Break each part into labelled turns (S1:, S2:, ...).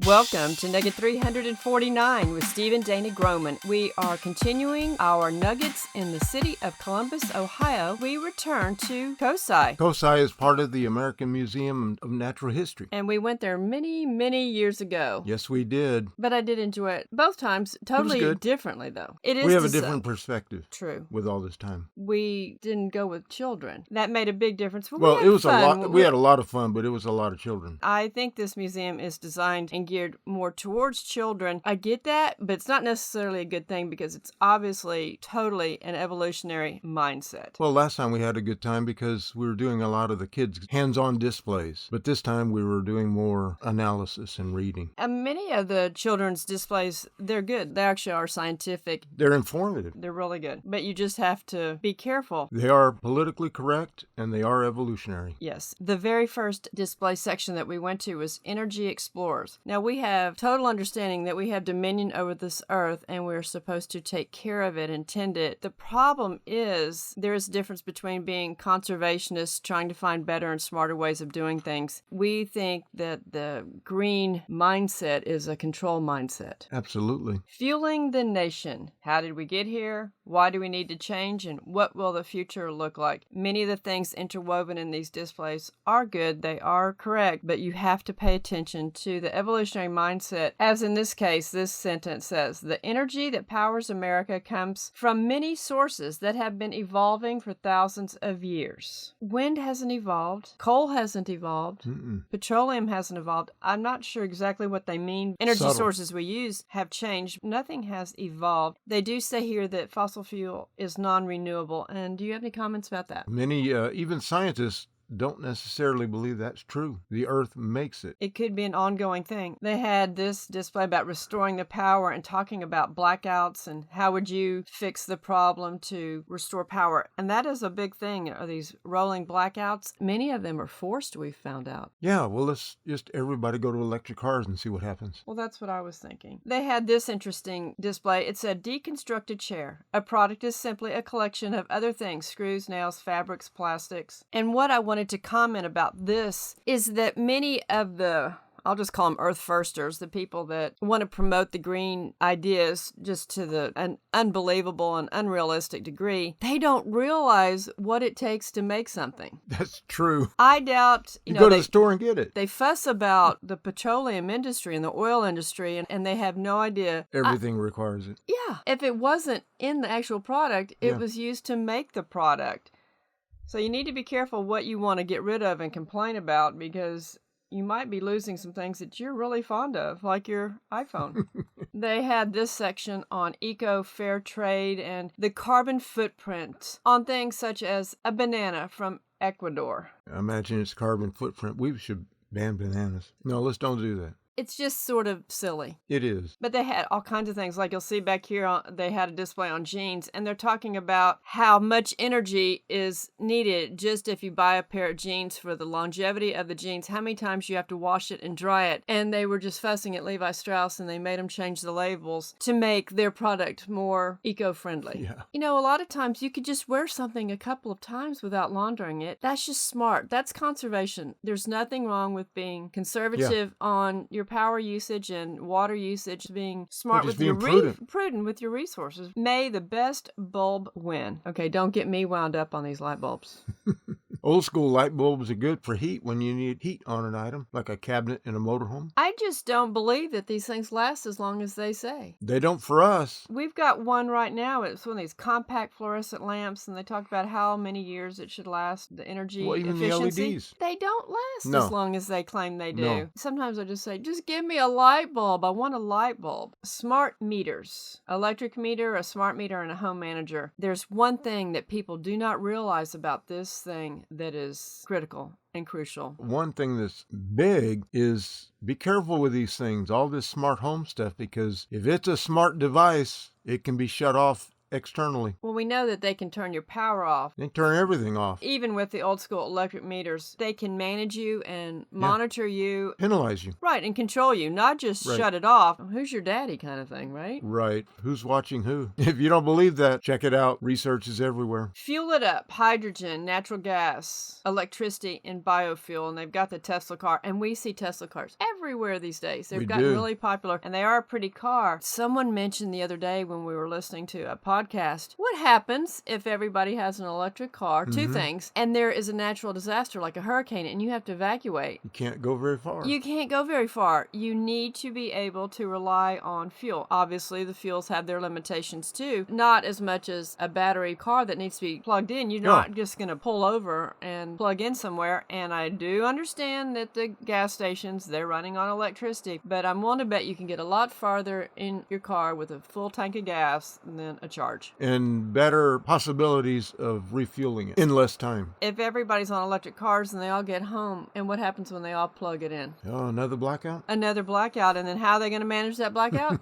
S1: Welcome to Nugget 349 with Steve and Dana Groman. We are continuing our nuggets in the city of Columbus, Ohio. We return to COSI.
S2: COSI is part of the American Museum of Natural History.
S1: And we went there many, many years ago.
S2: Yes, we did.
S1: But I did enjoy it both times, totally differently, though. It is
S2: we have a different perspective.
S1: True.
S2: With all this time.
S1: We didn't go with children. That made a big difference.
S2: Well, it was fun. A lot. We had a lot of fun, but it was a lot of children.
S1: I think this museum is designed and geared more towards children. I get that, but it's not necessarily a good thing because it's obviously totally an evolutionary mindset.
S2: Well, last time we had a good time because we were doing a lot of the kids' hands-on displays, but this time we were doing more analysis and reading.
S1: And many of the children's displays, they're good. They actually are scientific.
S2: They're informative.
S1: They're really good. But you just have to be careful.
S2: They are politically correct and they are evolutionary.
S1: Yes. The very first display section that we went to was Energy Explorers. Now, we have total understanding that we have dominion over this earth and we're supposed to take care of it and tend it. The problem is there is a difference between being conservationists, trying to find better and smarter ways of doing things. We think that the green mindset is a control mindset.
S2: Absolutely.
S1: Fueling the nation. How did we get here? Why do we need to change? And what will the future look like? Many of the things interwoven in these displays are good. They are correct, but you have to pay attention to the evolutionary mindset. As in this case, this sentence says, the energy that powers America comes from many sources that have been evolving for thousands of years. Wind hasn't evolved. Coal hasn't evolved. Petroleum hasn't evolved. I'm not sure exactly what they mean. Energy sources we use have changed. Nothing has evolved. They do say here that fossil fuel is non-renewable. And do you have any comments about that?
S2: Many, even scientists, don't necessarily believe that's true. The earth makes it.
S1: It could be an ongoing thing. They had this display about restoring the power and talking about blackouts and how would you fix the problem to restore power. And that is a big thing, are these rolling blackouts. Many of them are forced, we've found out.
S2: Yeah, well, let's just everybody go to electric cars and see what happens.
S1: Well, that's what I was thinking. They had this interesting display. It said, deconstructed chair. A product is simply a collection of other things, screws, nails, fabrics, plastics. And what I wanted to comment about this is that many of the, I'll just call them earth firsters, the people that want to promote the green ideas just to an unbelievable and unrealistic degree, they don't realize what it takes to make something.
S2: That's true.
S1: I doubt,
S2: you go to the store and get it.
S1: They fuss about the petroleum industry and the oil industry, and they have no idea.
S2: Everything requires it.
S1: Yeah. If it wasn't in the actual product, it was used to make the product. So you need to be careful what you want to get rid of and complain about because you might be losing some things that you're really fond of, like your iPhone. They had this section on eco-fair trade and the carbon footprint on things such as a banana from Ecuador.
S2: I imagine it's carbon footprint. We should ban bananas. No, let's don't do that.
S1: It's just sort of silly.
S2: It is.
S1: But they had all kinds of things. Like you'll see back here, they had a display on jeans, and they're talking about how much energy is needed just if you buy a pair of jeans for the longevity of the jeans, how many times you have to wash it and dry it. And they were just fussing at Levi Strauss, and they made them change the labels to make their product more eco-friendly.
S2: Yeah.
S1: You know, a lot of times you could just wear something a couple of times without laundering it. That's just smart. That's conservation. There's nothing wrong with being conservative on your power usage and water usage, being smart with your prudent with your resources. May the best bulb win. Okay, don't get me wound up on these light bulbs.
S2: Old school light bulbs are good for heat when you need heat on an item, like a cabinet in a motorhome.
S1: I just don't believe that these things last as long as they say.
S2: They don't for us.
S1: We've got one right now. It's one of these compact fluorescent lamps, and they talk about how many years it should last, the energy
S2: even
S1: efficiency.
S2: The LEDs.
S1: They don't last as long as they claim they do. No. Sometimes I just say, just give me a light bulb. I want a light bulb. Smart meters. Electric meter, a smart meter, and a home manager. There's one thing that people do not realize about this thing that is critical and crucial.
S2: One thing that's big is be careful with these things, all this smart home stuff, because if it's a smart device, it can be shut off externally.
S1: Well, we know that they can turn your power off.
S2: They turn everything off.
S1: Even with the old school electric meters, they can manage you and monitor you.
S2: Penalize you.
S1: Right, and control you, not just shut it off. Who's your daddy kind of thing, right?
S2: Right. Who's watching who? If you don't believe that, check it out. Research is everywhere.
S1: Fuel it up. Hydrogen, natural gas, electricity, and biofuel. And they've got the Tesla car. And we see Tesla cars everywhere these days. They've gotten really popular, and they are a pretty car. Someone mentioned the other day when we were listening to a podcast, what happens if everybody has an electric car? Two things. And there is a natural disaster like a hurricane, and you have to evacuate.
S2: You can't go very far.
S1: You can't go very far. You need to be able to rely on fuel. Obviously, the fuels have their limitations too. Not as much as a battery car that needs to be plugged in. You're not just going to pull over and plug in somewhere. And I do understand that the gas stations, they're running on electricity. But I'm willing to bet you can get a lot farther in your car with a full tank of gas than a charge.
S2: And better possibilities of refueling it in less time.
S1: If everybody's on electric cars and they all get home, and what happens when they all plug it in?
S2: Oh, another blackout?
S1: Another blackout. And then how are they going to manage that blackout?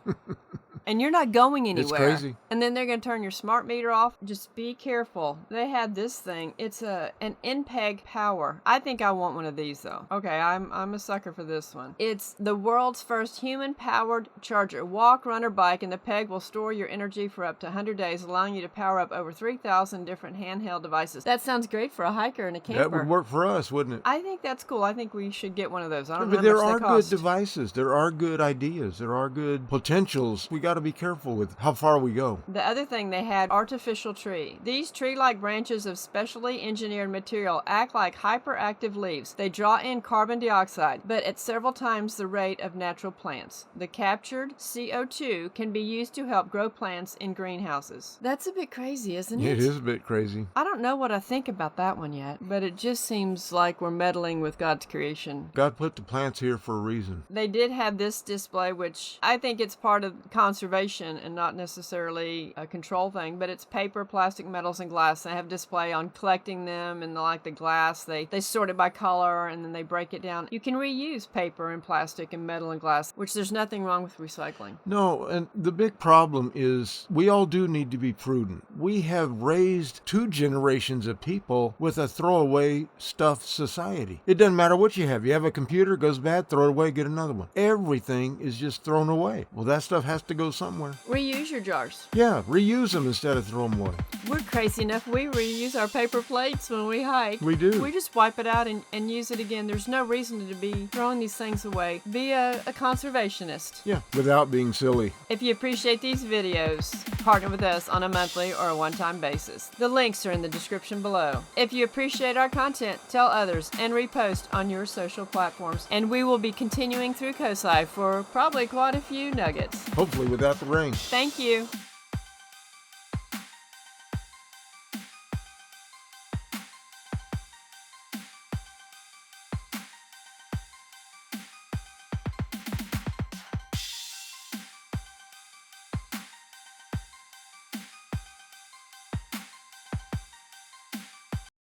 S1: And you're not going anywhere.
S2: It's crazy.
S1: And then they're going to turn your smart meter off. Just be careful. They had this thing. It's an NPEG power. I think I want one of these though. Okay, I'm a sucker for this one. It's the world's first human-powered charger. Walk, run, or bike, and the PEG will store your energy for up to 100 days, allowing you to power up over 3,000 different handheld devices. That sounds great for a hiker and a camper.
S2: That would work for us, wouldn't it?
S1: I think that's cool. I think we should get one of those. I don't know
S2: But there
S1: how much
S2: are
S1: they cost.
S2: good devices. There are good ideas. There are good potentials. We got to be careful with how far we go.
S1: The other thing they had, artificial tree. These tree-like branches of specially engineered material act like hyperactive leaves. They draw in carbon dioxide, but at several times the rate of natural plants. The captured CO2 can be used to help grow plants in greenhouses. That's a bit crazy, isn't it?
S2: It is a bit crazy.
S1: I don't know what I think about that one yet, but it just seems like we're meddling with God's creation.
S2: God put the plants here for a reason.
S1: They did have this display, which I think it's part of conservation and not necessarily a control thing, but it's paper, plastic, metals, and glass. They have display on collecting them, and like the glass, they sort it by color, and then they break it down. You can reuse paper and plastic and metal and glass, which there's nothing wrong with recycling.
S2: No, and the big problem is we all do need to be prudent. We have raised 2 generations of people with a throwaway stuff society. It doesn't matter what you have. You have a computer, goes bad, throw it away, get another one. Everything is just thrown away. Well, that stuff has to go somewhere.
S1: Reuse your jars.
S2: Yeah, reuse them instead of throw them away.
S1: We're crazy enough. We reuse our paper plates when we hike.
S2: We do.
S1: We just wipe it out and use it again. There's no reason to be throwing these things away. Be a conservationist.
S2: Yeah, without being silly.
S1: If you appreciate these videos, partner with us on a monthly or a one-time basis. The links are in the description below. If you appreciate our content, tell others and repost on your social platforms. And we will be continuing through COSI for probably quite a few nuggets.
S2: Hopefully without the rain.
S1: Thank you.